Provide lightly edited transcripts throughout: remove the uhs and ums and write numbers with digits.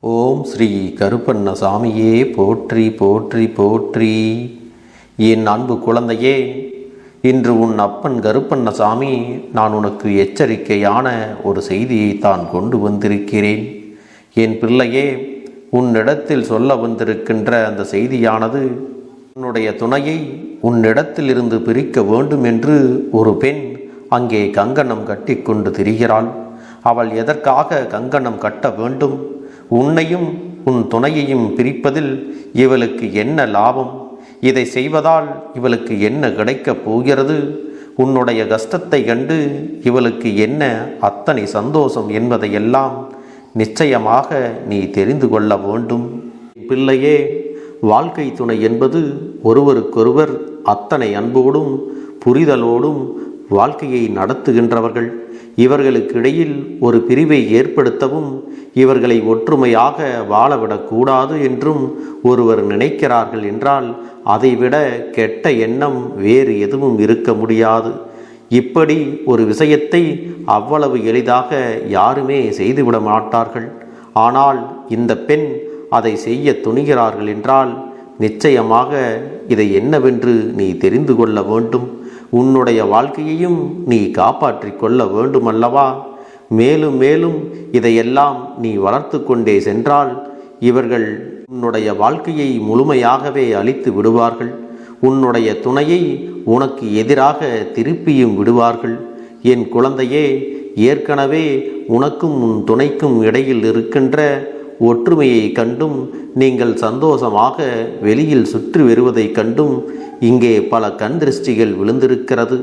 ஓம் ஸ்ரீ கருப்பண்ணசாமியே போற்றி போற்றி போற்றி. என் அன்பு குழந்தையே, இன்று உன் அப்பன் கருப்பண்ணசாமி நான் உனக்கு எச்சரிக்கையான ஒரு செய்தியை தான் கொண்டு வந்திருக்கிறேன். என் பிள்ளையே, உன்னிடத்தில் சொல்ல வந்திருக்கின்ற அந்த செய்தியானது உன்னுடைய துணையை உன்னிடத்தில் இருந்து பிரிக்க வேண்டும் என்று ஒரு பெண் அங்கே கங்கணம் கட்டி கொண்டு திரிகிறாள். அவள் எதற்காக கங்கணம் கட்ட வேண்டும்? உன்னையும் உன் துணையையும் பிரிப்பதில் இவளுக்கு என்ன லாபம்? இதை செய்வதால் இவளுக்கு என்ன கிடைக்கப் போகிறது? உன்னுடைய கஷ்டத்தை கண்டு இவளுக்கு என்ன அத்தனை சந்தோஷம் என்பதையெல்லாம் நிச்சயமாக நீ தெரிந்து கொள்ள வேண்டும். பிள்ளையே, வாழ்க்கை துணை என்பது ஒருவருக்கொருவர் அத்தனை அன்போடும் புரிதலோடும் வாழ்க்கையை நடத்துகின்றவர்கள். இவர்களுக்கு இடையில் ஒரு பிரிவை ஏற்படுத்தவும் இவர்களை ஒற்றுமையாக வாழவிடக்கூடாது என்றும் ஒருவர் நினைக்கிறார்கள் என்றால் அதைவிட கெட்ட எண்ணம் வேறு எதுவும் இருக்க முடியாது. இப்படி ஒரு விஷயத்தை அவ்வளவு எளிதாக யாருமே செய்துவிட மாட்டார்கள். ஆனால் இந்த பெண் அதை செய்ய துணிகிறார்கள் என்றால் நிச்சயமாக இதை என்னவென்று நீ தெரிந்து கொள்ள வேண்டும். உன்னுடைய வாழ்க்கையையும் நீ காப்பாற்றி கொள்ள வேண்டுமல்லவா? மேலும் மேலும் இதையெல்லாம் நீ வளர்த்து கொண்டே சென்றால் இவர்கள் உன்னுடைய வாழ்க்கையை முழுமையாகவே அழித்து விடுவார்கள். உன்னுடைய துணையை உனக்கு எதிராக திருப்பியும் விடுவார்கள். என் குழந்தையே, ஏற்கனவே உனக்கும் உன் துணைக்கும் இடையில் இருக்கின்ற ஒற்றுமையை கண்டும் நீங்கள் சந்தோஷமாக வெளியில் சுற்றி வருவதை கண்டும் இங்கே பல கண் திருஷ்டிகள் விழுந்திருக்கிறது.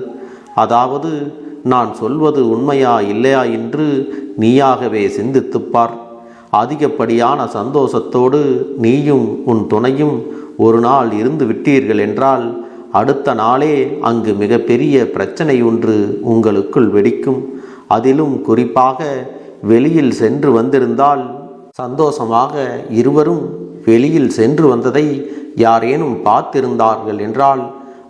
அதாவது நான் சொல்வது உண்மையா இல்லையா என்று நீயாகவே சிந்தித்துப்பார். அதிகப்படியான சந்தோஷத்தோடு நீயும் உன் துணையும் ஒரு நாள் இருந்து விட்டீர்கள் என்றால் அடுத்த நாளே அங்கு மிகப்பெரிய பிரச்சனை ஒன்று உங்களுக்குள் வெடிக்கும். அதிலும் குறிப்பாக வெளியில் சென்று வந்திருந்தால் சந்தோஷமாக இருவரும் வெளியில் சென்று வந்ததை யாரேனும் பார்த்திருந்தார்கள் என்றால்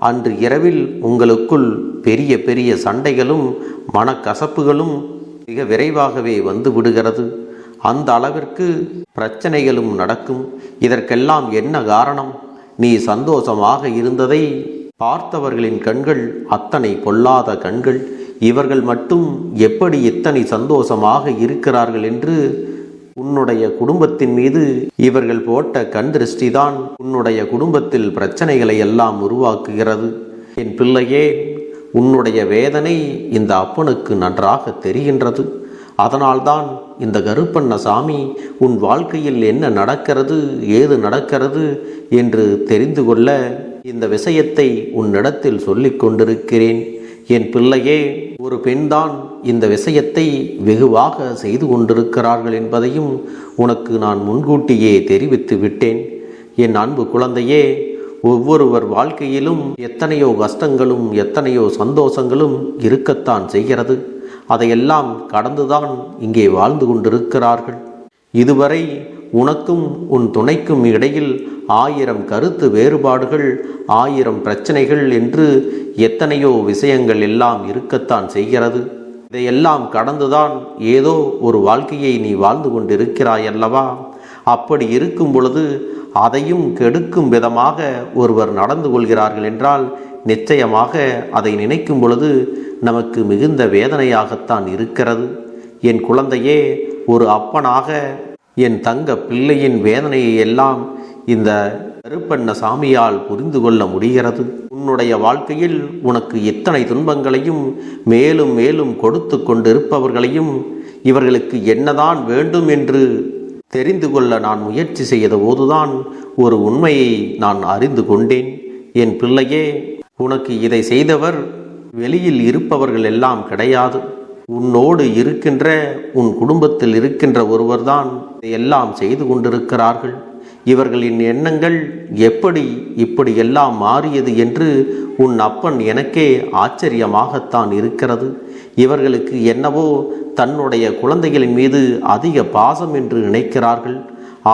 அன்று இரவில் உங்களுக்குள் பெரிய பெரிய சண்டைகளும் மனக்கசப்புகளும் மிக விரைவாகவே வந்து விடுகிறது. அந்த அளவிற்கு பிரச்சனைகளும் நடக்கும். இதற்கெல்லாம் என்ன காரணம்? நீ சந்தோஷமாக இருந்ததை பார்த்தவர்களின் கண்கள் அத்தனை பொல்லாத கண்கள். இவர்கள் மட்டும் எப்படி இத்தனை சந்தோஷமாக இருக்கிறார்கள் என்று உன்னுடைய குடும்பத்தின் மீது இவர்கள் போட்ட கண் திருஷ்டிதான் உன்னுடைய குடும்பத்தில் பிரச்சனைகளை எல்லாம் உருவாக்குகிறது. என் பிள்ளையே, உன்னுடைய வேதனை இந்த அப்பனுக்கு நன்றாக தெரிகின்றது. அதனால்தான் இந்த கருப்பண்ணசாமி உன் வாழ்க்கையில் என்ன நடக்கிறது, ஏது நடக்கிறது என்று தெரிந்து கொள்ள இந்த விஷயத்தை உன்னிடத்தில் சொல்லிக் கொண்டிருக்கிறேன். என் பிள்ளையே, ஒரு பெண்தான் இந்த விஷயத்தை வெகுவாக செய்து கொண்டிருக்கிறார்கள் என்பதையும் உனக்கு நான் முன்கூட்டியே தெரிவித்து விட்டேன். என் அன்பு குழந்தையே, ஒவ்வொருவர் வாழ்க்கையிலும் எத்தனையோ கஷ்டங்களும் எத்தனையோ சந்தோஷங்களும் இருக்கத்தான் செய்கிறது. அதையெல்லாம் கடந்துதான் இங்கே வாழ்ந்து கொண்டிருக்கிறார்கள். இதுவரை உனக்கும் உன் துணைக்கும் இடையில் 1000 கருத்து வேறுபாடுகள், 1000 பிரச்சனைகள் என்று எத்தனையோ விஷயங்கள் எல்லாம் இருக்கத்தான் செய்கிறது. இதையெல்லாம் கடந்துதான் ஏதோ ஒரு வாழ்க்கையை நீ வாழ்ந்து கொண்டிருக்கிறாய் அல்லவா? அப்படி இருக்கும் பொழுது அதையும் கெடுக்கும் விதமாக ஒருவர் நடந்து கொள்கிறார்கள் என்றால் நிச்சயமாக அதை நினைக்கும் பொழுது நமக்கு மிகுந்த வேதனையாகத்தான் இருக்கிறது. என் குழந்தையே, ஒரு அப்பனாக என் தங்க பிள்ளையின் வேதனையை எல்லாம் இந்த கருப்பண்ணசாமியால் புரிந்து கொள்ள முடிகிறது. உன்னுடைய வாழ்க்கையில் உனக்கு எத்தனை துன்பங்களையும் மேலும் மேலும் கொடுத்து கொண்டிருப்பவர்களையும் இவர்களுக்கு என்னதான் வேண்டும் என்று தெரிந்து கொள்ள நான் முயற்சி செய்த போதுதான் ஒரு உண்மையை நான் அறிந்து கொண்டேன். என் பிள்ளையே, உனக்கு இதை செய்தவர் வெளியில் இருப்பவர்கள் எல்லாம் கிடையாது. உன்னோடு இருக்கின்ற உன் குடும்பத்தில் இருக்கின்ற ஒருவர்தான் இதையெல்லாம் செய்து கொண்டிருக்கிறார்கள். இவர்களின் எண்ணங்கள் எப்படி இப்படி எல்லாம் மாறியது என்று உன் அப்பன் எனக்கே ஆச்சரியமாகத்தான் இருக்கிறது. இவர்களுக்கு என்னவோ தன்னுடைய குழந்தைகளின் மீது அதிக பாசம் என்று நினைக்கிறார்கள்.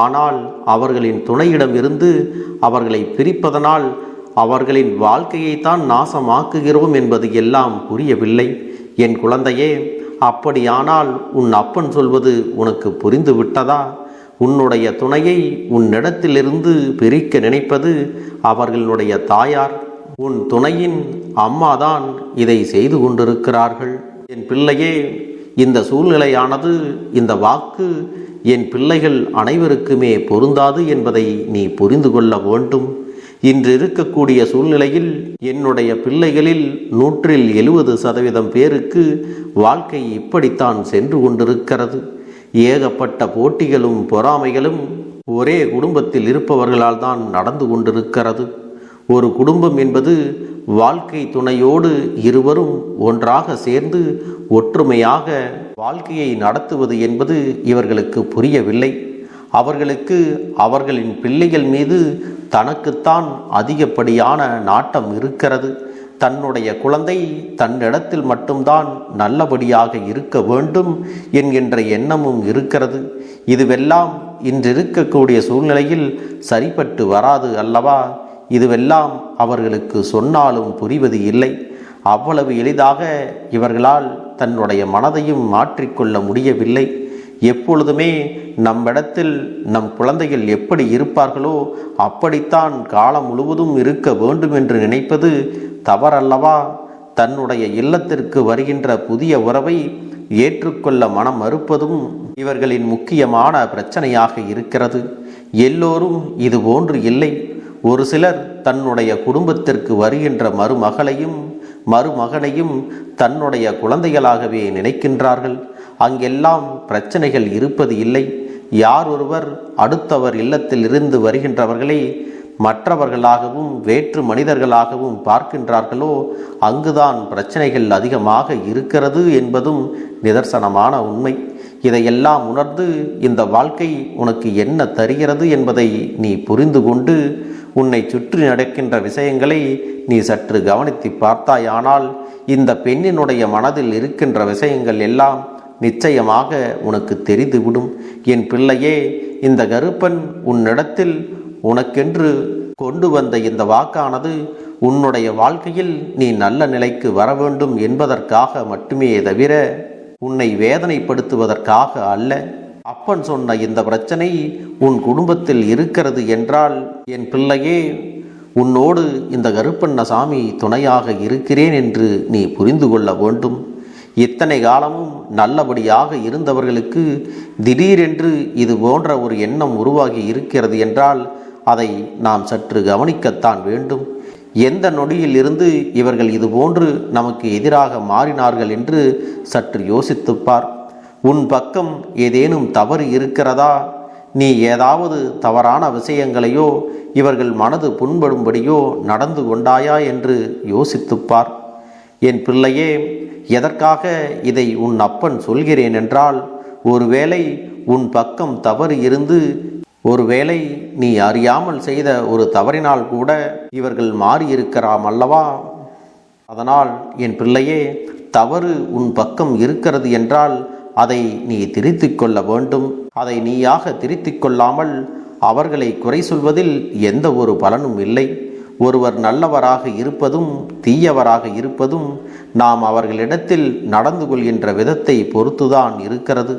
ஆனால் அவர்களின் துணையிடமிருந்து அவர்களை பிரிப்பதனால் அவர்களின் வாழ்க்கையைத்தான் நாசமாக்குகிறோம் என்பது எல்லாம் புரியவில்லை. என் குழந்தையே, அப்படியானால் உன் அப்பன் சொல்வது உனக்கு புரிந்து விட்டதா? உன்னுடைய துணையை உன்னிடத்திலிருந்து பிரிக்க நினைப்பது அவர்களுடைய தாயார். உன் துணையின் அம்மாதான் இதை செய்து கொண்டிருக்கிறார்கள். என் பிள்ளையே, இந்த சூழ்நிலையானது, இந்த வாக்கு என் பிள்ளைகள் அனைவருக்குமே பொருந்தாது என்பதை நீ புரிந்து கொள்ள வேண்டும். இன்று இருக்கக்கூடிய சூழ்நிலையில் என்னுடைய பிள்ளைகளில் 170% பேருக்கு வாழ்க்கை இப்படித்தான் சென்று கொண்டிருக்கிறது. ஏகப்பட்ட போட்டிகளும் பொறாமைகளும் ஒரே குடும்பத்தில் இருப்பவர்களால் தான் நடந்து கொண்டிருக்கிறது. ஒரு குடும்பம் என்பது வாழ்க்கை துணையோடு இருவரும் ஒன்றாக சேர்ந்து ஒற்றுமையாக வாழ்க்கையை நடத்துவது என்பது இவர்களுக்கு புரியவில்லை. அவர்களுக்கு அவர்களின் பிள்ளைகள் மீது தனக்குத்தான் அதிகப்படியான நாட்டம் இருக்கிறது. தன்னுடைய குழந்தை தன்னிடத்தில் மட்டும்தான் நல்லபடியாக இருக்க வேண்டும் என்கின்ற எண்ணமும் இருக்கிறது. இதுவெல்லாம் இன்றிருக்கக்கூடிய சூழ்நிலையில் சரிப்பட்டு வராது அல்லவா? இதுவெல்லாம் அவர்களுக்கு சொன்னாலும் புரிவது இல்லை. அவ்வளவு எளிதாக இவர்களால் தன்னுடைய மனதையும் மாற்றிக்கொள்ள முடியவில்லை. எப்பொழுதுமே நம்மிடத்தில் நம் குழந்தைகள் எப்படி இருப்பார்களோ அப்படித்தான் காலம் முழுவதும் இருக்க வேண்டும் என்று நினைப்பது தவறல்லவா? தன்னுடைய இல்லத்திற்கு வருகின்ற புதிய உறவை ஏற்றுக்கொள்ள மனம் மறுப்பதும் இவர்களின் முக்கியமான பிரச்சனையாக இருக்கிறது. எல்லோரும் இது போன்று இல்லை. ஒரு சிலர் தன்னுடைய குடும்பத்திற்கு வருகின்ற மருமகனையும் தன்னுடைய குழந்தைகளாகவே நினைக்கின்றார்கள். அங்கெல்லாம் பிரச்சனைகள் இருப்பது இல்லை. யார் ஒருவர் அடுத்தவர் இல்லத்தில் இருந்து வருகின்றவர்களை மற்றவர்களாகவும் வேற்று மனிதர்களாகவும் பார்க்கின்றார்களோ அங்குதான் பிரச்சனைகள் அதிகமாக இருக்கிறது என்பதும் நிதர்சனமான உண்மை. இதையெல்லாம் உணர்ந்து இந்த வாழ்க்கை உனக்கு என்ன தருகிறது என்பதை நீ புரிந்து கொண்டு உன்னை சுற்றி நடக்கின்ற விஷயங்களை நீ சற்று கவனித்து பார்த்தாயானால் இந்த பெண்ணினுடைய மனதில் இருக்கின்ற விஷயங்கள் எல்லாம் நிச்சயமாக உனக்கு தெரிந்துவிடும். என் பிள்ளையே, இந்த கருப்பன் உன்னிடத்தில் உனக்கென்று கொண்டு வந்த இந்த வாக்கானது உன்னுடைய வாழ்க்கையில் நீ நல்ல நிலைக்கு வர வேண்டும் என்பதற்காக மட்டுமே தவிர உன்னை வேதனைப்படுத்துவதற்காக அல்ல. அப்பன் சொன்ன இந்த பிரச்சனை உன் குடும்பத்தில் இருக்கிறது என்றால் என் பிள்ளையே, உன்னோடு இந்த கருப்பண்ணசாமி துணையாக இருக்கிறேன் என்று நீ புரிந்து கொள்ள வேண்டும். இத்தனை காலமும் நல்லபடியாக இருந்தவர்களுக்கு திடீரென்று இது போன்ற ஒரு எண்ணம் உருவாகி இருக்கிறது என்றால் அதை நாம் சற்று கவனிக்கத்தான் வேண்டும். எந்த நொடியில் இருந்து இவர்கள் இதுபோன்று நமக்கு எதிராக மாறினார்கள் என்று சற்று யோசித்துப்பார். உன் பக்கம் ஏதேனும் தவறு இருக்கிறதா? நீ ஏதாவது தவறான விஷயங்களையோ இவர்கள் மனது புண்படும்படியோ நடந்து கொண்டாயா என்று யோசித்துப்பார். என் பிள்ளையே, எதற்காக இதை உன் அப்பன் சொல்கிறேன் என்றால், ஒருவேளை உன் பக்கம் தவறு இருந்து ஒருவேளை நீ அறியாமல் செய்த ஒரு தவறினால் கூட இவர்கள் மாறியிருக்கலாம் அல்லவா? அதனால் என் பிள்ளையே, தவறு உன் பக்கம் இருக்கிறது என்றால் அதை நீ திருத்திக் கொள்ள வேண்டும். அதை நீயாக திருத்திக் கொள்ளாமல் அவர்களை குறை சொல்வதில் எந்த ஒரு பலனும் இல்லை. ஒருவர் நல்லவராக இருப்பதும் தீயவராக இருப்பதும் நாம் அவர்களிடத்தில் நடந்து கொள்கின்ற விதத்தை பொறுத்துதான் இருக்கிறது.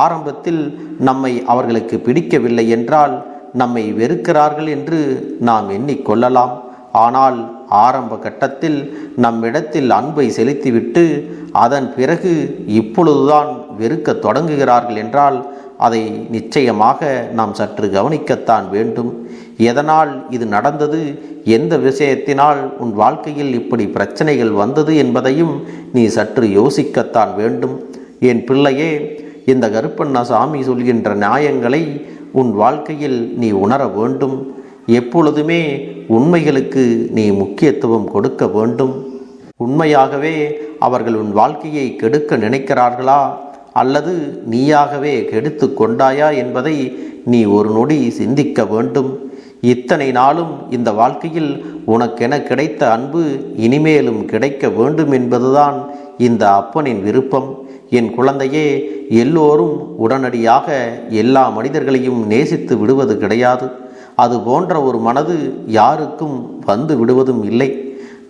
ஆரம்பத்தில் நம்மை அவர்களுக்கு பிடிக்கவில்லை என்றால் நம்மை வெறுக்கிறார்கள் என்று நாம் எண்ணிக்கொள்ளலாம். ஆனால் ஆரம்ப கட்டத்தில் நம்மிடத்தில் அன்பை செலுத்திவிட்டு அதன் பிறகு இப்பொழுதுதான் வெறுக்க தொடங்குகிறார்கள் என்றால் அதை நிச்சயமாக நாம் சற்று கவனிக்கத்தான் வேண்டும். எதனால் இது நடந்தது, எந்த விஷயத்தினால் உன் வாழ்க்கையில் இப்படி பிரச்சனைகள் வந்தது என்பதையும் நீ சற்று யோசிக்கத்தான் வேண்டும். என் பிள்ளையே, இந்த கருப்பண்ணசாமி சொல்கின்ற நியாயங்களை உன் வாழ்க்கையில் நீ உணர வேண்டும். எப்பொழுதுமே உண்மைகளுக்கு நீ முக்கியத்துவம் கொடுக்க வேண்டும். உண்மையாகவே அவர்கள் உன் வாழ்க்கையை கெடுக்க நினைக்கிறார்களா அல்லது நீயாகவே கெடுத்து கொண்டாயா என்பதை நீ ஒரு நொடி சிந்திக்க வேண்டும். இத்தனை நாளும் இந்த வாழ்க்கையில் உனக்கென கிடைத்த அன்பு இனிமேலும் கிடைக்க வேண்டும் என்பதுதான் இந்த அப்பனின் விருப்பம். என் குழந்தையே, எல்லோரும் உடனடியாக எல்லா மனிதர்களையும் நேசித்து விடுவது கிடையாது. அது போன்ற ஒரு மனது யாருக்கும் வந்து விடுவதும் இல்லை.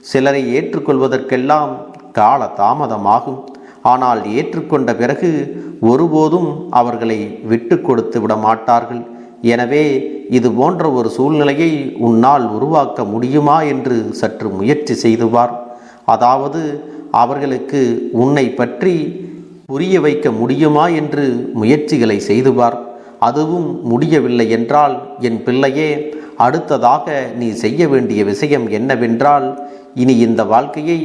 சிலரை ஏற்றுக்கொள்வதற்கெல்லாம் கால தாமதமாகும். ஆனால் ஏற்றுக்கொண்ட பிறகு ஒருபோதும் அவர்களை விட்டு கொடுத்து விட மாட்டார்கள். எனவே இது போன்ற ஒரு சூழ்நிலையை உன்னால் உருவாக்க முடியுமா என்று சற்று முயற்சி செய்து பார். அதாவது அவர்களுக்கு உன்னை பற்றி புரிய வைக்க முடியுமா என்று முயற்சிகளை செய்து பார். அதுவும் முடியவில்லை என்றால் என் பிள்ளையே, அடுத்ததாக நீ செய்ய வேண்டிய விஷயம் என்னவென்றால், இனி இந்த வாழ்க்கையை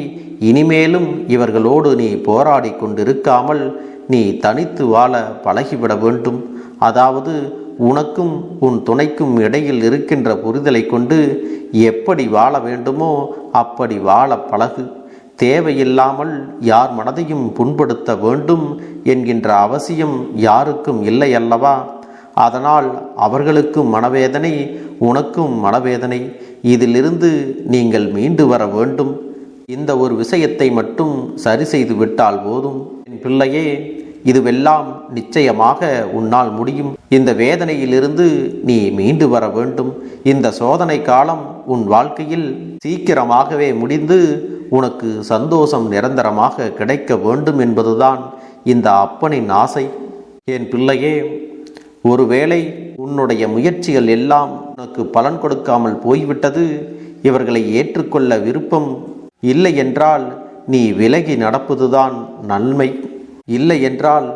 இனிமேலும் இவர்களோடு நீ போராடி கொண்டிருக்காமல் நீ தனித்து வாழ பழகிவிட வேண்டும். அதாவது உனக்கும் உன் துணைக்கும் இடையில் இருக்கின்ற புரிதலை கொண்டு எப்படி வாழ வேண்டுமோ அப்படி வாழ பழகு. தேவையில்லாமல் யார் மனதையும் புண்படுத்த வேண்டும் என்கின்ற அவசியம் யாருக்கும் இல்லை அல்லவா? அதனால் அவர்களுக்கும் மனவேதனை, உனக்கும் மனவேதனை. இதிலிருந்து நீங்கள் மீண்டு வர வேண்டும். இந்த ஒரு விஷயத்தை மட்டும் சரி செய்து விட்டால் போதும் என் பிள்ளையே. இதுவெல்லாம் நிச்சயமாக உன்னால் முடியும். இந்த வேதனையிலிருந்து நீ மீண்டு வர வேண்டும். இந்த சோதனை காலம் உன் வாழ்க்கையில் சீக்கிரமாகவே முடிந்து உனக்கு சந்தோஷம் நிரந்தரமாக கிடைக்க வேண்டும் என்பதுதான் இந்த அப்பனின் ஆசை. என் பிள்ளையே, ஒருவேளை உன்னுடைய முயற்சிகள் எல்லாம் உனக்கு பலன் கொடுக்காமல் போய்விட்டது, இவர்களை ஏற்றுக்கொள்ள விருப்பம் இல்லை என்றால் நீ விலகி நடப்பதுதான் நன்மை. இல்லை என்றால்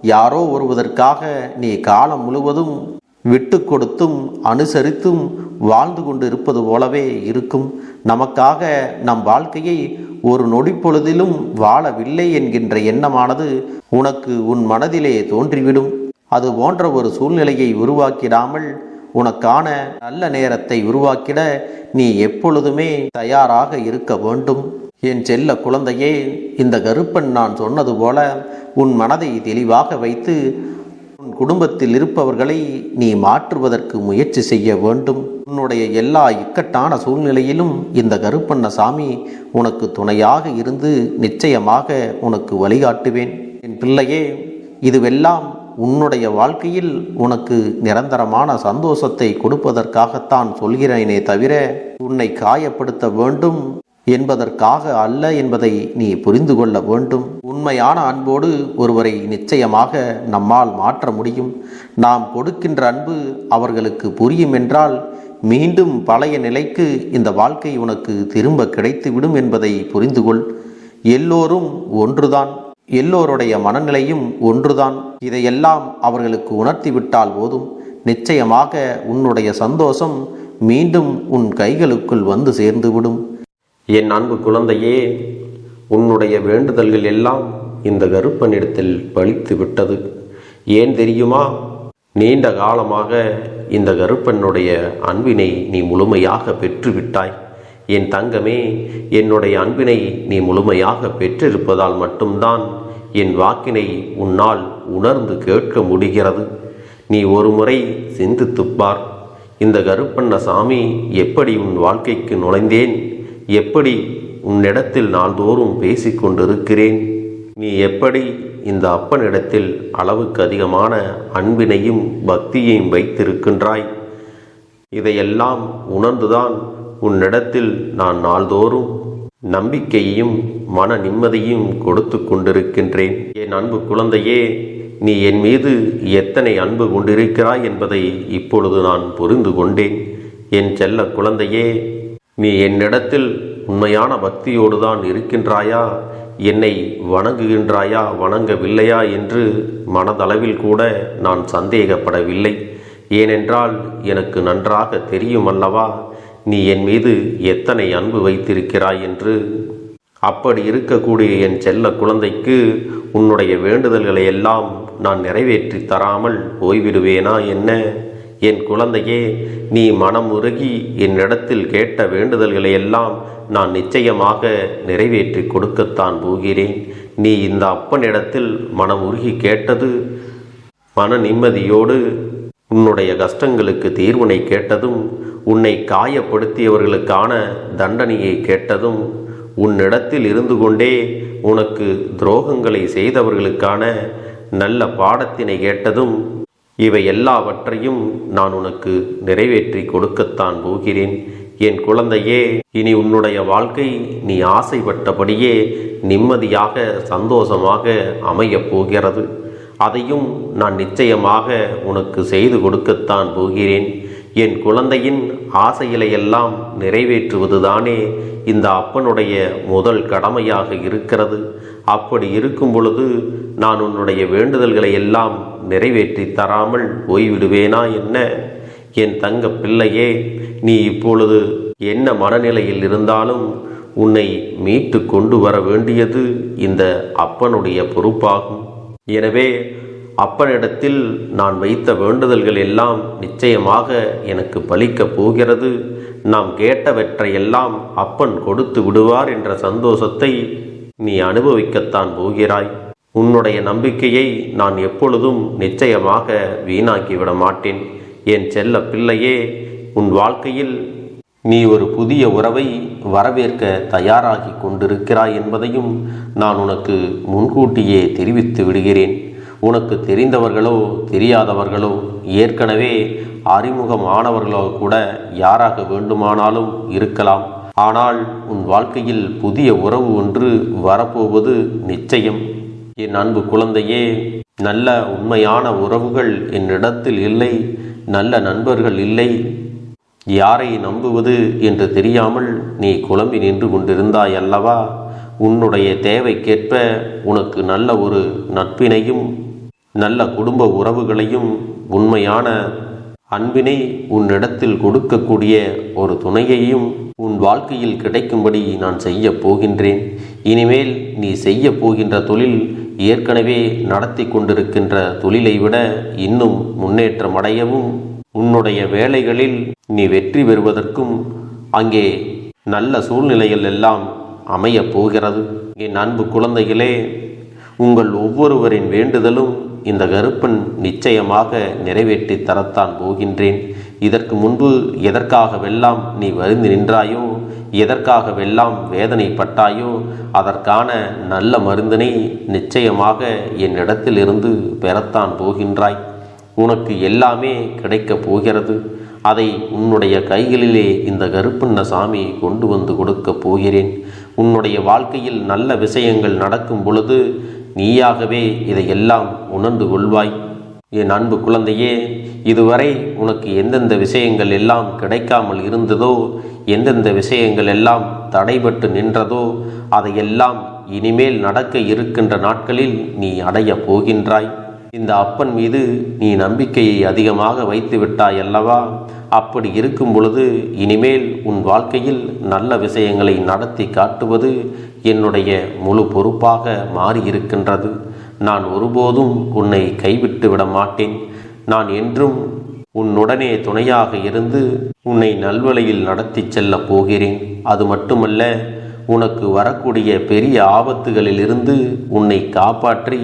யாரோ ஒருவதற்காக நீ காலம் முழுவதும் விட்டு கொடுத்தும் அனுசரித்தும் வாழ்ந்து கொண்டு இருப்பது போலவே இருக்கும். நமக்காக நம் வாழ்க்கையை ஒரு நொடி பொழுதிலும் வாழவில்லை என்கின்ற எண்ணமானது உனக்கு உன் மனதிலே தோன்றிவிடும். அது போன்ற ஒரு சூழ்நிலையை உருவாக்கிடாமல் உனக்கான நல்ல நேரத்தை உருவாக்கிட நீ எப்பொழுதுமே தயாராக இருக்க வேண்டும். என் செல்ல குழந்தையே, இந்த கருப்பன் நான் சொன்னது போல உன் மனதை தெளிவாக வைத்து உன் குடும்பத்தில் இருப்பவர்களை நீ மாற்றுவதற்கு முயற்சி செய்ய வேண்டும். உன்னுடைய எல்லா இக்கட்டான சூழ்நிலையிலும் இந்த கருப்பண்ணசாமி உனக்கு துணையாக இருந்து நிச்சயமாக உனக்கு வழிகாட்டுவேன். என் பிள்ளையே, இதுவெல்லாம் உன்னுடைய வாழ்க்கையில் உனக்கு நிரந்தரமான சந்தோஷத்தை கொடுப்பதற்காகத்தான் சொல்கிறேனே தவிர உன்னை காயப்படுத்த வேண்டும் என்பதற்காக அல்ல என்பதை நீ புரிந்து கொள்ள வேண்டும். உண்மையான அன்போடு ஒருவரை நிச்சயமாக நம்மால் மாற்ற முடியும். நாம் கொடுக்கின்ற அன்பு அவர்களுக்கு புரியும் என்றால் மீண்டும் பழைய நிலைக்கு இந்த வாழ்க்கை உனக்கு திரும்ப கிடைத்துவிடும் என்பதை புரிந்து கொள். எல்லோரும் ஒன்றுதான், எல்லோருடைய மனநிலையும் ஒன்றுதான். இதையெல்லாம் அவர்களுக்கு உணர்த்திவிட்டால் போதும், நிச்சயமாக உன்னுடைய சந்தோஷம் மீண்டும் உன் கைகளுக்குள் வந்து சேர்ந்துவிடும். என் அன்பு குழந்தையே, உன்னுடைய வேண்டுதல்கள் எல்லாம் இந்த கருப்பனிடத்தில் பலித்து விட்டது. ஏன் தெரியுமா? நீண்ட காலமாக இந்த கருப்பனுடைய அன்பினை நீ முழுமையாக பெற்றுவிட்டாய். என் தங்கமே, என்னுடைய அன்பினை நீ முழுமையாக பெற்றிருப்பதால் மட்டும்தான் என் வாக்கினை உன்னால் உணர்ந்து கேட்க முடிகிறது. நீ ஒரு முறை சிந்தித்துப்பார். இந்த கருப்பண்ணசாமி எப்படி உன் வாழ்க்கைக்கு நுழைந்தேன், எப்படி உன்னிடத்தில் நாள்தோறும் பேசிக்கொண்டிருக்கிறேன், நீ எப்படி இந்த அப்பனிடத்தில் அளவுக்கு அதிகமான அன்பினையும் பக்தியையும் வைத்திருக்கின்றாய். இதையெல்லாம் உணர்ந்துதான் உன்னிடத்தில் நான் நாள்தோறும் நம்பிக்கையையும் மன நிம்மதியும் கொடுத்து கொண்டிருக்கின்றேன். என் அன்பு குழந்தையே, நீ என் மீது எத்தனை அன்பு கொண்டிருக்கிறாய் என்பதை இப்பொழுது நான் புரிந்து கொண்டேன். என் செல்ல குழந்தையே, நீ என்னிடத்தில் உண்மையான பக்தியோடு தான் இருக்கின்றாயா, என்னை வணங்குகின்றாயா வணங்கவில்லையா என்று மனதளவில் கூட நான் சந்தேகப்படவில்லை. ஏனென்றால் எனக்கு நன்றாக தெரியும் அல்லவா நீ என் மீது எத்தனை அன்பு வைத்திருக்கிறாய் என்று. அப்படி இருக்கக்கூடிய என் செல்ல குழந்தைக்கு உன்னுடைய வேண்டுதல்களை எல்லாம் நான் நிறைவேற்றி தராமல் போய்விடுவேனா என்ன? என் குழந்தையே, நீ மனம் உருகி என்னிடத்தில் கேட்ட வேண்டுதல்களை எல்லாம் நான் நிச்சயமாக நிறைவேற்றி கொடுக்கத்தான் போகிறேன். நீ இந்த அப்பனிடத்தில் மனம் உருகி கேட்டது, மன நிம்மதியோடு உன்னுடைய கஷ்டங்களுக்கு தீர்வினை கேட்டதும், உன்னை காயப்படுத்தியவர்களுக்கான தண்டனையை கேட்டதும், உன்னிடத்தில் இருந்து கொண்டே உனக்கு துரோகங்களை செய்தவர்களுக்கான நல்ல பாடத்தினை கேட்டதும், இவை எல்லாவற்றையும் நான் உனக்கு நிறைவேற்றி கொடுக்கத்தான் போகிறேன். என் குழந்தையே, இனி உன்னுடைய வாழ்க்கை நீ ஆசைப்பட்டபடியே நிம்மதியாக சந்தோஷமாக அமையப் போகிறது. அதையும் நான் நிச்சயமாக உனக்கு செய்து கொடுக்கத்தான் போகிறேன். என் குழந்தையின் ஆசைகளையெல்லாம் நிறைவேற்றுவதுதானே இந்த அப்பனுடைய முதல் கடமையாக இருக்கிறது. அப்படி இருக்கும் பொழுது நான் உன்னுடைய வேண்டுதல்களை எல்லாம் நிறைவேற்றி தராமல் போய்விடுவேனா என்ன? என் தங்க பிள்ளையே, நீ இப்பொழுது என்ன மனநிலையில் இருந்தாலும் உன்னை மீட்டு கொண்டு வர வேண்டியது இந்த அப்பனுடைய பொறுப்பாகும். எனவே அப்பனிடத்தில் நான் வைத்த வேண்டுதல்கள் எல்லாம் நிச்சயமாக எனக்கு பலிக்கப் போகிறது. நாம் கேட்டவற்றையெல்லாம் அப்பன் கொடுத்து விடுவார் என்ற சந்தோஷத்தை நீ அனுபவிக்கத்தான் போகிறாய். உன்னுடைய நம்பிக்கையை நான் எப்பொழுதும் நிச்சயமாக வீணாக்கிவிட மாட்டேன். என் செல்ல பிள்ளையே, உன் வாழ்க்கையில் நீ ஒரு புதிய உறவை வரவேற்க தயாராகி கொண்டிருக்கிறாய் என்பதையும் நான் உனக்கு முன்கூட்டியே தெரிவித்து விடுகிறேன். உனக்கு தெரிந்தவர்களோ தெரியாதவர்களோ ஏற்கனவே அறிமுகமானவர்களோ கூட யாராக வேண்டுமானாலும் இருக்கலாம். ஆனால் உன் வாழ்க்கையில் புதிய உறவு ஒன்று வரப்போவது நிச்சயம். என் அன்பு குழந்தையே, நல்ல உண்மையான உறவுகள் என்னிடத்தில் இல்லை, நல்ல நண்பர்கள் இல்லை. யாரை நம்புவது என்று தெரியாமல் நீ குழம்பி நின்று கொண்டிருந்தாய் அல்லவா? உன்னுடைய தேவைக்கேற்ப உனக்கு நல்ல ஒரு நட்பினையும் நல்ல குடும்ப உறவுகளையும் உண்மையான அன்பினை உன்னிடத்தில் கொடுக்கக்கூடிய ஒரு துணையையும் உன் வாழ்க்கையில் கிடைக்கும்படி நான் செய்ய போகின்றேன். இனிமேல் நீ செய்ய போகின்ற தொழில் ஏற்கனவே நடத்தி கொண்டிருக்கின்ற தொழிலை விட இன்னும் முன்னேற்றம் அடையவும், உன்னுடைய வேலைகளில் நீ வெற்றி பெறுவதற்கும் அங்கே நல்ல சூழ்நிலைகள் எல்லாம் அமையப் போகிறது. என் அன்பு குழந்தைகளே, உங்கள் ஒவ்வொருவரின் வேண்டுதலும் இந்த கருப்பன் நிச்சயமாக நிறைவேற்றி தரத்தான் போகின்றேன். இதற்கு முன்பு எதற்காகவெல்லாம் நீ வருந்தி நின்றாயோ, எதற்காகவெல்லாம் வேதனைப்பட்டாயோ, அதற்கான நல்ல மருந்தினை நிச்சயமாக என்னிடத்திலிருந்து பெறத்தான் போகின்றாய். உனக்கு எல்லாமே கிடைக்கப் போகிறது. அதை உன்னுடைய கைகளிலே இந்த கருப்பண்ண சாமி கொண்டு வந்து கொடுக்கப் போகிறேன். உன்னுடைய வாழ்க்கையில் நல்ல விஷயங்கள் நடக்கும் பொழுது நீயாகவே இதையெல்லாம் உணர்ந்து கொள்வாய். என் அன்பு குழந்தையே, இதுவரை உனக்கு எந்தெந்த விஷயங்கள் எல்லாம் கிடைக்காமல் இருந்ததோ, எந்தெந்த விஷயங்கள் எல்லாம் தடைபட்டு நின்றதோ, அதையெல்லாம் இனிமேல் நடக்க இருக்கின்ற நாட்களில் நீ அடைய போகின்றாய். இந்த அப்பன் மீது நீ நம்பிக்கையை அதிகமாக வைத்து விட்டாய் அல்லவா? அப்படி இருக்கும் பொழுது இனிமேல் உன் வாழ்க்கையில் நல்ல விஷயங்களை நடத்தி காட்டுவது என்னுடைய முழு பொறுப்பாக மாறியிருக்கின்றது. நான் ஒருபோதும் உன்னை கைவிட்டு விட மாட்டேன். நான் என்றும் உன்னுடனே துணையாக இருந்து உன்னை நல்வழியில் நடத்தி செல்லப் போகிறேன். அது மட்டுமல்ல, உனக்கு வரக்கூடிய பெரிய ஆபத்துகளிலிருந்து உன்னை காப்பாற்றி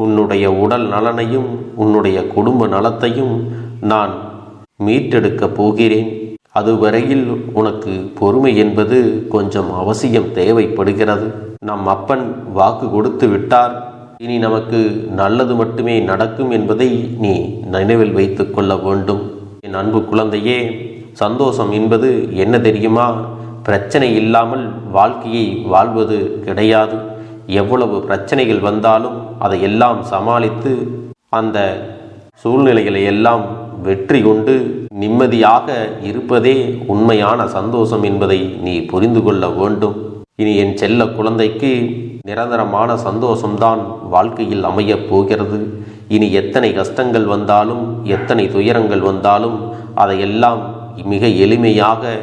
உன்னுடைய உடல் நலனையும் உன்னுடைய குடும்ப நலத்தையும் நான் மீட்டெடுக்கப் போகிறேன். அதுவரையில் உனக்கு பொறுமை என்பது கொஞ்சம் அவசியம் தேவைப்படுகிறது. நம் அப்பன் வாக்கு கொடுத்து விட்டார். இனி நமக்கு நல்லது மட்டுமே நடக்கும் என்பதை நீ நினைவில் வைத்து கொள்ள வேண்டும். என் அன்பு குழந்தையே, சந்தோஷம் என்பது என்ன தெரியுமா? பிரச்சனை இல்லாமல் வாழ்க்கையை வாழ்வது கிடையாது. எவ்வளவு பிரச்சனைகள் வந்தாலும் அதையெல்லாம் சமாளித்து அந்த சூழ்நிலைகளை எல்லாம் வெற்றி கொண்டு நிம்மதியாக இருப்பதே உண்மையான சந்தோஷம் என்பதை நீ புரிந்து கொள்ள வேண்டும். இனி என் செல்ல குழந்தைக்கு நிரந்தரமான சந்தோஷம்தான் வாழ்க்கையில் அமையப் போகிறது. இனி எத்தனை கஷ்டங்கள் வந்தாலும், எத்தனை துயரங்கள் வந்தாலும் அதையெல்லாம் மிக எளிமையாக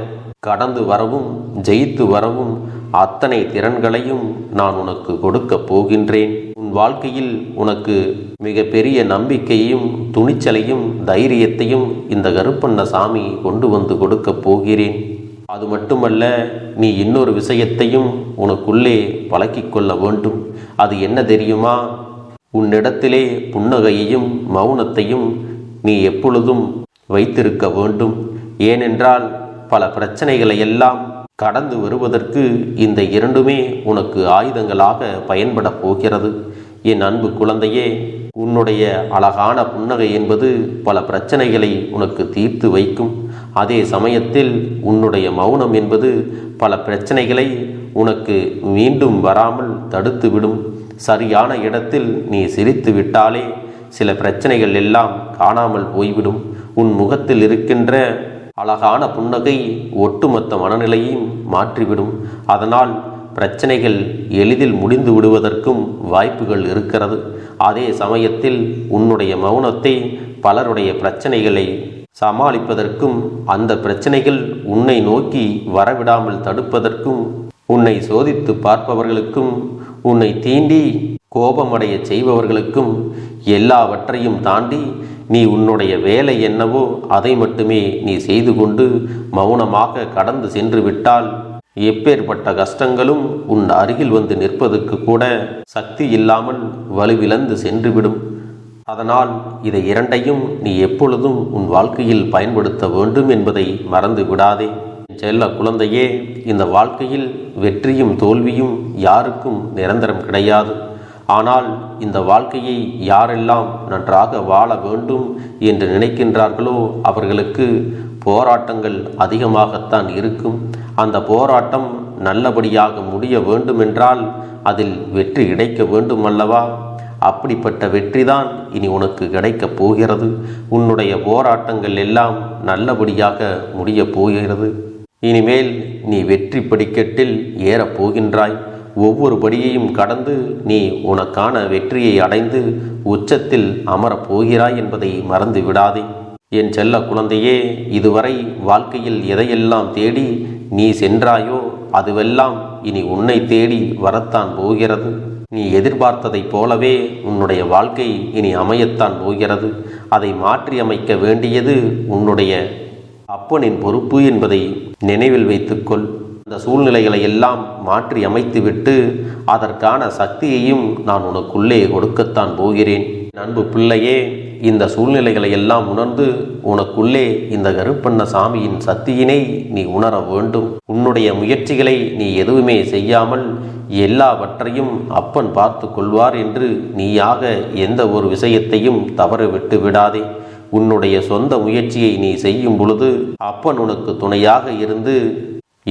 கடந்து வரவும் ஜெயித்து வரவும் அத்தனை திறன்களையும் நான் உனக்கு கொடுக்கப் போகின்றேன். உன் வாழ்க்கையில் உனக்கு மிக பெரிய நம்பிக்கையும் துணிச்சலையும் தைரியத்தையும் இந்த கருப்பண்ண சாமி கொண்டு வந்து கொடுக்கப் போகிறேன். அது மட்டுமல்ல, நீ இன்னொரு விஷயத்தையும் உனக்குள்ளே பழக்கிக் கொள்ள வேண்டும். அது என்ன தெரியுமா? உன்னிடத்திலே புன்னகையையும் மௌனத்தையும் நீ எப்பொழுதும் வைத்திருக்க வேண்டும். ஏனென்றால் பல பிரச்சனைகளை எல்லாம் கடந்து வருவதற்கு இந்த இரண்டுமே உனக்கு ஆயுதங்களாக பயன்பட போகிறது. என் அன்பு குழந்தையே, உன்னுடைய அழகான புன்னகை என்பது பல பிரச்சனைகளை உனக்கு தீர்த்து வைக்கும். அதே சமயத்தில் உன்னுடைய மௌனம் என்பது பல பிரச்சனைகளை உனக்கு மீண்டும் வராமல் தடுத்துவிடும். சரியான இடத்தில் நீ சிரித்து விட்டாலே சில பிரச்சனைகள் எல்லாம் காணாமல் போய்விடும். உன் முகத்தில் இருக்கின்ற அழகான புன்னகை ஒட்டுமொத்த மனநிலையும் மாற்றிவிடும். அதனால் பிரச்சனைகள் எளிதில் முடிந்து விடுவதற்கும் வாய்ப்புகள் இருக்கிறது. அதே சமயத்தில் உன்னுடைய மௌனத்தை பலருடைய பிரச்சனைகளை சமாளிப்பதற்கும், அந்த பிரச்சனைகள் உன்னை நோக்கி வரவிடாமல் தடுப்பதற்கும், உன்னை சோதித்து பார்ப்பவர்களுக்கும், உன்னை தீண்டி கோபமடைய செய்பவர்களுக்கும் எல்லாவற்றையும் தாண்டி நீ உன்னுடைய வேலை என்னவோ அதை மட்டுமே நீ செய்து கொண்டு மௌனமாக கடந்து சென்று விட்டால் எப்பேற்பட்ட கஷ்டங்களும் உன் அருகில் வந்து நிற்பதற்கு கூட சக்தி இல்லாமல் வலுவிழந்து சென்றுவிடும். அதனால் இதை இரண்டையும் நீ எப்பொழுதும் உன் வாழ்க்கையில் பயன்படுத்த வேண்டும் என்பதை மறந்து விடாதே. செல்ல குழந்தையே, இந்த வாழ்க்கையில் வெற்றியும் தோல்வியும் யாருக்கும் நிரந்தரம் கிடையாது. ஆனால் இந்த வாழ்க்கையை யாரெல்லாம் நன்றாக வாழ வேண்டும் என்று நினைக்கின்றார்களோ அவர்களுக்கு போராட்டங்கள் அதிகமாகத்தான் இருக்கும். அந்த போராட்டம் நல்லபடியாக முடிய வேண்டுமென்றால் அதில் வெற்றி கிடைக்க வேண்டும் அல்லவா? அப்படிப்பட்ட வெற்றிதான் இனி உனக்கு கிடைக்கப் போகிறது. உன்னுடைய போராட்டங்கள் எல்லாம் நல்லபடியாக முடியப் போகிறது. இனிமேல் நீ வெற்றி படிக்கட்டில் ஏறப் போகின்றாய். ஒவ்வொரு படியையும் கடந்து நீ உனக்கான வெற்றியை அடைந்து உச்சத்தில் அமரப் போகிறாய் என்பதை மறந்து விடாதே. என் செல்ல குழந்தையே, இதுவரை வாழ்க்கையில் எதையெல்லாம் தேடி நீ சென்றாயோ அதுவெல்லாம் இனி உன்னை தேடி வரத்தான் போகிறது. நீ எதிர்பார்த்ததைப் போலவே உன்னுடைய வாழ்க்கை இனி அமையத்தான் போகிறது. அதை மாற்றி அமைக்க வேண்டியது உன்னுடைய அப்பனின் பொறுப்பு என்பதை நினைவில் வைத்துக்கொள். அந்த சூழ்நிலைகளை எல்லாம் மாற்றி அமைத்துவிட்டு அதற்கான சக்தியையும் நான் உனக்குள்ளே கொடுக்கத்தான் போகிறேன். அன்பு பிள்ளையே, இந்த சூழ்நிலைகளை எல்லாம் உணர்ந்து உனக்குள்ளே இந்த கருப்பண்ண சாமியின் சக்தியினை நீ உணர வேண்டும். உன்னுடைய முயற்சிகளை நீ எதுவுமே செய்யாமல் எல்லாவற்றையும் அப்பன் பார்த்து கொள்வார் என்று நீயாக எந்த ஒரு விஷயத்தையும் தவற விட்டு விடாதே. உன்னுடைய சொந்த முயற்சியை நீ செய்யும் பொழுது அப்பன் உனக்கு துணையாக இருந்து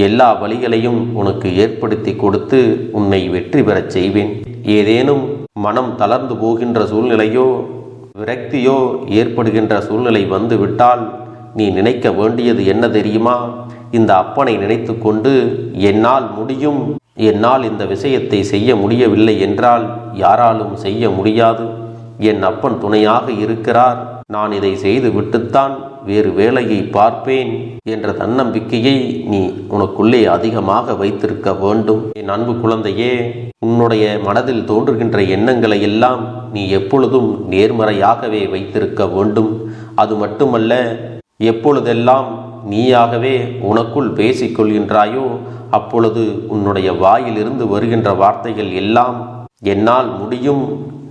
எல்லா வழிகளையும் உனக்கு ஏற்படுத்தி கொடுத்து உன்னை வெற்றி பெறச் செய்வேன். ஏதேனும் மனம் தளர்ந்து போகின்ற சூழ்நிலையோ விரக்தியோ ஏற்படுகின்ற சூழ்நிலை வந்துவிட்டால் நீ நினைக்க வேண்டியது என்ன தெரியுமா? இந்த அப்பனை நினைத்து கொண்டு என்னால் முடியும், என்னால் இந்த விஷயத்தை செய்ய முடியவில்லை என்றால் யாராலும் செய்ய முடியாது, என் அப்பன் துணையாக இருக்கிறார், நான் இதை செய்து விட்டுத்தான் வேறு வேலையை பார்ப்பேன் என்ற தன்னம்பிக்கையை நீ உனக்குள்ளே அதிகமாக வைத்திருக்க வேண்டும். என் அன்பு குழந்தையே, உன்னுடைய மனதில் தோன்றுகின்ற எண்ணங்களை எல்லாம் நீ எப்பொழுதும் நேர்மறையாகவே வைத்திருக்க வேண்டும். அது மட்டுமல்ல, எப்பொழுதெல்லாம் நீயாகவே உனக்குள் பேசிக்கொள்கின்றாயோ அப்பொழுது உன்னுடைய வாயிலிருந்து வருகின்ற வார்த்தைகள் எல்லாம் என்னால் முடியும்,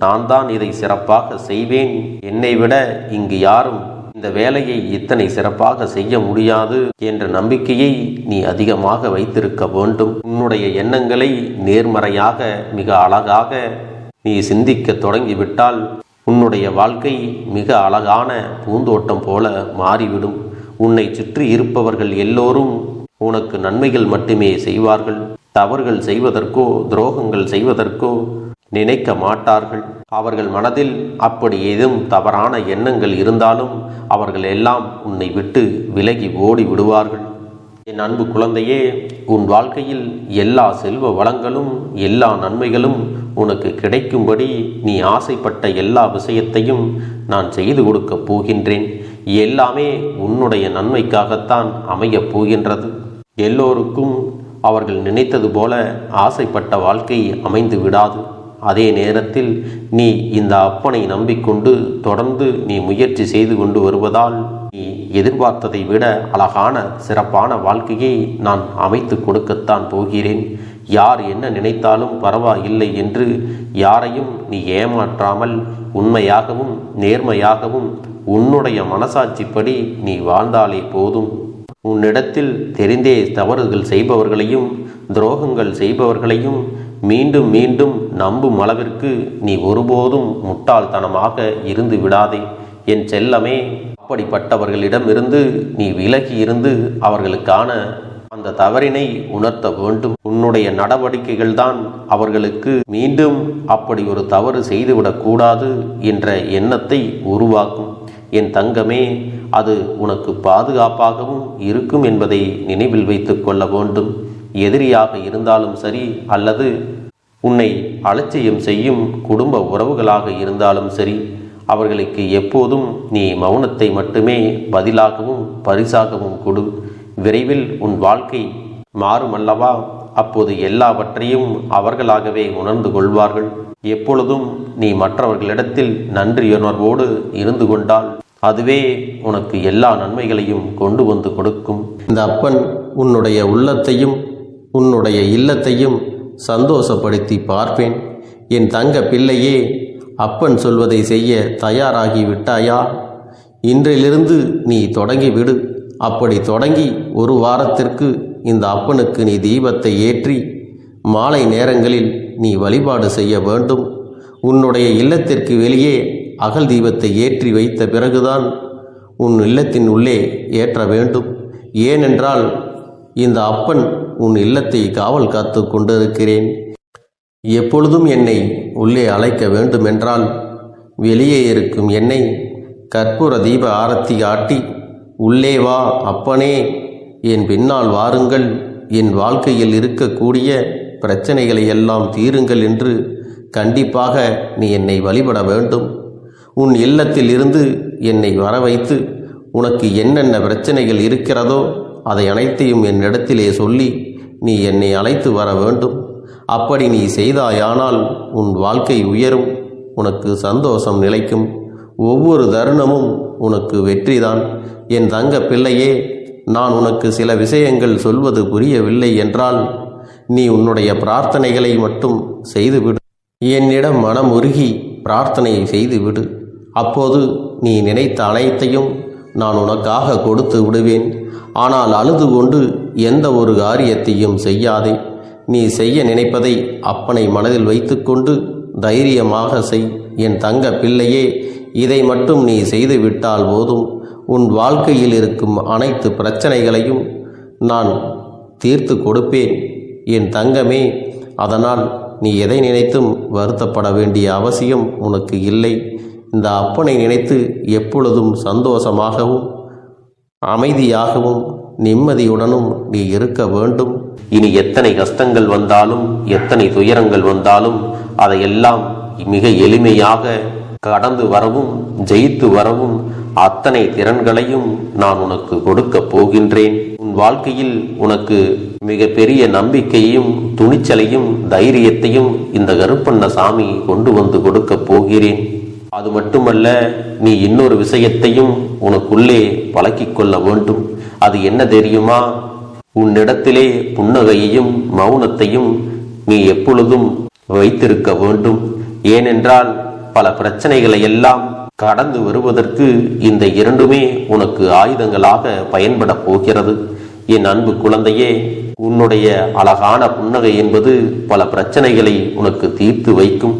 நான் தான் இதை சிறப்பாக செய்வேன், என்னை விட இங்கு யாரும் இந்த வேலையை இத்தனை சிறப்பாக செய்ய முடியாது என்ற நம்பிக்கையை நீ அதிகமாக வைத்திருக்க வேண்டும். உன்னுடைய எண்ணங்களை நேர்மறையாக மிக அழகாக நீ சிந்திக்க தொடங்கிவிட்டால் உன்னுடைய வாழ்க்கை மிக அழகான பூந்தோட்டம் போல மாறிவிடும். உன்னை சுற்றி இருப்பவர்கள் எல்லோரும் உனக்கு நன்மைகள் மட்டுமே செய்வார்கள். தவறுகள் செய்வதற்கோ துரோகங்கள் செய்வதற்கோ நினைக்க மாட்டார்கள். அவர்கள் மனதில் அப்படி ஏதும் தவறான எண்ணங்கள் இருந்தாலும் அவர்கள் எல்லாம் உன்னை விட்டு விலகி ஓடி விடுவார்கள். என் அன்பு குழந்தையே, உன் வாழ்க்கையில் எல்லா செல்வ வளங்களும் எல்லா நன்மைகளும் உனக்கு கிடைக்கும்படி நீ ஆசைப்பட்ட எல்லா விஷயத்தையும் நான் செய்து கொடுக்கப் போகின்றேன். எல்லாமே உன்னுடைய நன்மைக்காகத்தான் அமையப் போகின்றது. எல்லோருக்கும் அவர்கள் நினைத்தது போல ஆசைப்பட்ட வாழ்க்கை அமைந்து விடாது. அதே நேரத்தில் நீ இந்த அப்பனை நம்பிக்கொண்டு தொடர்ந்து நீ முயற்சி செய்து கொண்டு வருவதால் நீ எதிர்பார்த்ததை விட அழகான சிறப்பான வாழ்க்கையை நான் அமைத்து கொடுக்கத்தான் போகிறேன். யார் என்ன நினைத்தாலும் பரவாயில்லை என்று யாரையும் நீ ஏமாற்றாமல் உண்மையாகவும் நேர்மையாகவும் உன்னுடைய மனசாட்சிப்படி நீ வாழ்ந்தாலே போதும். உன்னிடத்தில் தெரிந்தே தவறுகள் செய்பவர்களையும் துரோகங்கள் செய்பவர்களையும் மீண்டும் மீண்டும் நம்பும் அளவிற்கு நீ ஒருபோதும் முட்டாள்தனமாக இருந்து விடாதே. என் செல்லமே, அப்படிப்பட்டவர்களிடமிருந்து நீ விலகி இருந்து அவர்களுக்கான அந்த தவறினை உணர்த்த வேண்டும். உன்னுடைய நடவடிக்கைகள் தான் அவர்களுக்கு மீண்டும் அப்படி ஒரு தவறு செய்துவிடக்கூடாது என்ற எண்ணத்தை உருவாக்கும். என் தங்கமே, அது உனக்கு பாதுகாப்பாகவும் இருக்கும் என்பதை நினைவில் வைத்துக் கொள்ள வேண்டும். எதிரியாக இருந்தாலும் சரி, அல்லது உன்னை அலட்சியம் செய்யும் குடும்ப உறவுகளாக இருந்தாலும் சரி, அவர்களுக்கு எப்போதும் நீ மௌனத்தை மட்டுமே பதிலாகவும் பரிசாகவும் கொடு. விரைவில் உன் வாழ்க்கை மாறுமல்லவா? அப்போது எல்லாவற்றையும் அவர்களாகவே உணர்ந்து கொள்வார்கள். எப்பொழுதும் நீ மற்றவர்களிடத்தில் நன்றியுணர்வோடு இருந்து கொண்டால் அதுவே உனக்கு எல்லா நன்மைகளையும் கொண்டு வந்து கொடுக்கும். இந்த அப்பன் உன்னுடைய உள்ளத்தையும் உன்னுடைய இல்லத்தையும் சந்தோஷப்படுத்தி பார்ப்பேன். என் தங்க பிள்ளையே, அப்பன் சொல்வதை செய்ய தயாராகி விட்டாயா? இன்றிலிருந்து நீ தொடங்கிவிடு. அப்படி தொடங்கி ஒரு வாரத்திற்கு இந்த அப்பனுக்கு நீ தீபத்தை ஏற்றி மாலை நேரங்களில் நீ வழிபாடு செய்ய வேண்டும். உன்னுடைய இல்லத்திற்கு வெளியே அகல் தீபத்தை ஏற்றி வைத்த பிறகுதான் உன் இல்லத்தின் உள்ளே ஏற்ற வேண்டும். ஏனென்றால் இந்த அப்பன் உன் இல்லத்தை காவல் காத்து கொண்டிருக்கிறேன். எப்பொழுதும் என்னை உள்ளே அழைக்க வேண்டுமென்றால் வெளியே இருக்கும் என்னை கற்பூர தீப ஆரத்தி காட்டி உள்ளே வா அப்பனே, என் பின்னால் வாருங்கள், என் வாழ்க்கையில் இருக்கக்கூடிய பிரச்சனைகளை எல்லாம் தீருங்கள் என்று கண்டிப்பாக நீ என்னை வழிபட வேண்டும். உன் இல்லத்தில் இருந்து என்னை வர வைத்து உனக்கு என்னென்ன பிரச்சனைகள் இருக்கிறதோ அதை அனைத்தையும் என்னிடத்திலே சொல்லி நீ என்னை அழைத்து வர வேண்டும். அப்படி நீ செய்தாயானால் உன் வாழ்க்கை உயரும், உனக்கு சந்தோஷம் நிலைக்கும். ஒவ்வொரு தருணமும் உனக்கு வெற்றிதான். என் தங்க பிள்ளையே, நான் உனக்கு சில விஷயங்கள் சொல்வது புரியவில்லை என்றால் நீ உன்னுடைய பிரார்த்தனைகளை மட்டும் செய்துவிடு. என்னிடம் மனம் உருகி பிரார்த்தனை செய்துவிடு. அப்போது நீ நினைத்த அனைத்தையும் நான் உனக்காக கொடுத்து விடுவேன். ஆனால் அழுது கொண்டு எந்த ஒரு காரியத்தையும் செய்யாதே. நீ செய்ய நினைப்பதை அப்பனை மனதில் வைத்துக்கொண்டு தைரியமாக செய். என் தங்க பிள்ளையே, இதை மட்டும் நீ செய்துவிட்டால் போதும். உன் வாழ்க்கையில் இருக்கும் அனைத்து பிரச்சனைகளையும் நான் தீர்த்து கொடுப்பேன் என் தங்கமே. அதனால் நீ எதை நினைத்தும் வருத்தப்பட வேண்டிய அவசியம் உனக்கு இல்லை. இந்த அப்பனை நினைத்து எப்பொழுதும் சந்தோஷமாகவும் அமைதியாகவும் நிம்மதியுடனும் நீ இருக்க வேண்டும். இனி எத்தனை கஷ்டங்கள் வந்தாலும் எத்தனை துயரங்கள் வந்தாலும் அதையெல்லாம் மிக எளிமையாக கடந்து வரவும் ஜெயித்து வரவும் அத்தனை திறன்களையும் நான் உனக்கு கொடுக்க போகின்றேன். உன் வாழ்க்கையில் உனக்கு மிக பெரிய நம்பிக்கையையும் துணிச்சலையும் தைரியத்தையும் இந்த கருப்பண்ணசாமி கொண்டு வந்து கொடுக்க போகிறேன். அது மட்டுமல்ல, நீ இன்னொரு விஷயத்தையும் உனக்குள்ளே பழக்கிக் கொள்ள வேண்டும். அது என்ன தெரியுமா? உன்னிடத்திலே புன்னகையையும் மௌனத்தையும் நீ எப்பொழுதும் வைத்திருக்க வேண்டும். ஏனென்றால் பல பிரச்சனைகளை எல்லாம் கடந்து வருவதற்கு இந்த இரண்டுமே உனக்கு ஆயுதங்களாக பயன்பட போகிறது. என் அன்பு குழந்தையே, உன்னுடைய அழகான புன்னகை என்பது பல பிரச்சனைகளை உனக்கு தீர்த்து வைக்கும்.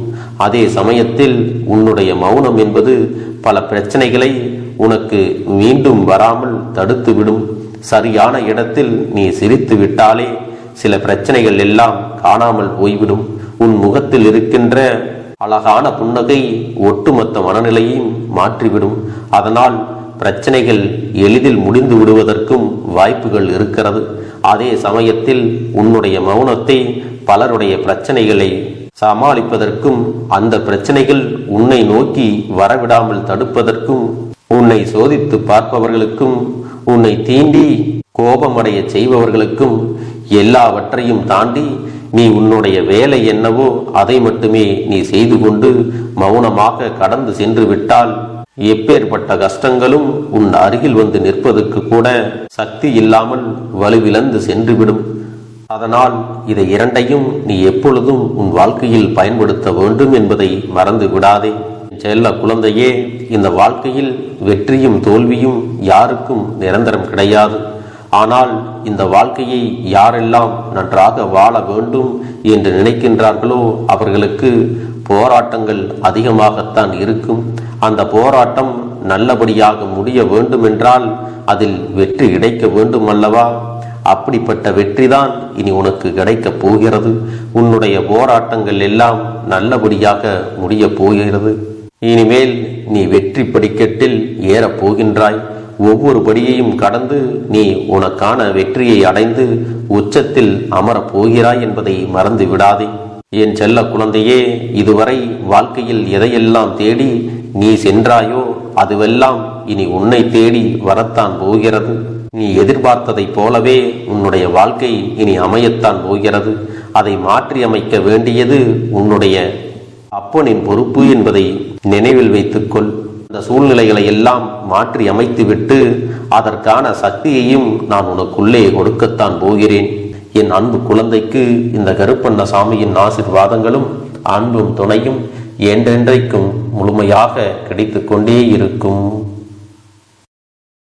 அதே சமயத்தில் உன்னுடைய மௌனம் என்பது பல பிரச்சனைகளை உனக்கு மீண்டும் வராமல் தடுத்துவிடும். சரியான இடத்தில் நீ சிரித்து விட்டாலே சில பிரச்சனைகள் எல்லாம் காணாமல் போய்விடும். உன் முகத்தில் இருக்கின்ற அழகான புன்னகை ஒட்டுமொத்த மனநிலையையும் மாற்றிவிடும். அதனால் பிரச்சனைகள் எளிதில் முடிந்து விடுவதற்கும் வாய்ப்புகள் இருக்கிறது. அதே சமயத்தில் உன்னுடைய மௌனத்தை பலருடைய பிரச்சனைகளை சமாளிப்பதற்கும் அந்த பிரச்சனைகள் உன்னை நோக்கி வரவிடாமல் தடுப்பதற்கும் உன்னை சோதித்து பார்ப்பவர்களுக்கும் உன்னை தீண்டி கோபமடைய செய்பவர்களுக்கும் எல்லாவற்றையும் தாண்டி நீ உன்னுடைய வேலை என்னவோ அதை மட்டுமே நீ செய்து கொண்டு மௌனமாக கடந்து சென்று விட்டால் எப்பேற்பட்ட கஷ்டங்களும் உன் அருகில் வந்து நிற்பதற்கு கூட சக்தி இல்லாமல் வலுவிழந்து சென்றுவிடும். அதனால் இதை இரண்டையும் நீ எப்பொழுதும் உன் வாழ்க்கையில் பயன்படுத்த வேண்டும் என்பதை மறந்து விடாதே. செல்ல குழந்தையே, இந்த வாழ்க்கையில் வெற்றியும் தோல்வியும் யாருக்கும் நிரந்தரம் கிடையாது. ஆனால் இந்த வாழ்க்கையை யாரெல்லாம் நன்றாக வாழ வேண்டும் என்று நினைக்கின்றார்களோ அவர்களுக்கு போராட்டங்கள் அதிகமாகத்தான் இருக்கும். அந்த போராட்டம் நல்லபடியாக முடிய வேண்டுமென்றால் அதில் வெற்றி கிடைக்க வேண்டும் அல்லவா? அப்படிப்பட்ட வெற்றிதான் இனி உனக்கு கிடைக்கப் போகிறது. உன்னுடைய போராட்டங்கள் எல்லாம் நல்லபடியாக முடிய போகிறது. இனிமேல் நீ வெற்றி படிக்கட்டில் ஏறப் போகின்றாய். ஒவ்வொரு படியையும் கடந்து நீ உனக்கான வெற்றியை அடைந்து உச்சத்தில் அமரப் போகிறாய் என்பதை மறந்து விடாதே. என் செல்ல குழந்தையே, இதுவரை வாழ்க்கையில் எதையெல்லாம் தேடி நீ சென்றாயோ அதுவெல்லாம் இனி உன்னை தேடி வரத்தான் போகிறது. நீ எதிர்பார்த்ததைப் போலவே உன்னுடைய வாழ்க்கை இனி அமையத்தான் போகிறது. அதை மாற்றி அமைக்க வேண்டியது உன்னுடைய அப்பனின் பொறுப்பு என்பதை நினைவில் வைத்துக்கொள். அந்த சூழ்நிலைகளை எல்லாம் மாற்றி அமைத்துவிட்டு அதற்கான சக்தியையும் நான் உனக்குள்ளே கொடுக்கத்தான் போகிறேன். என் அன்பு குழந்தைக்கு இந்த கருப்பண்ணசாமியின் ஆசீர்வாதங்களும் அன்பும் துணையும் என்றென்றைக்கும் முழுமையாக கிடைத்து கொண்டே இருக்கும்.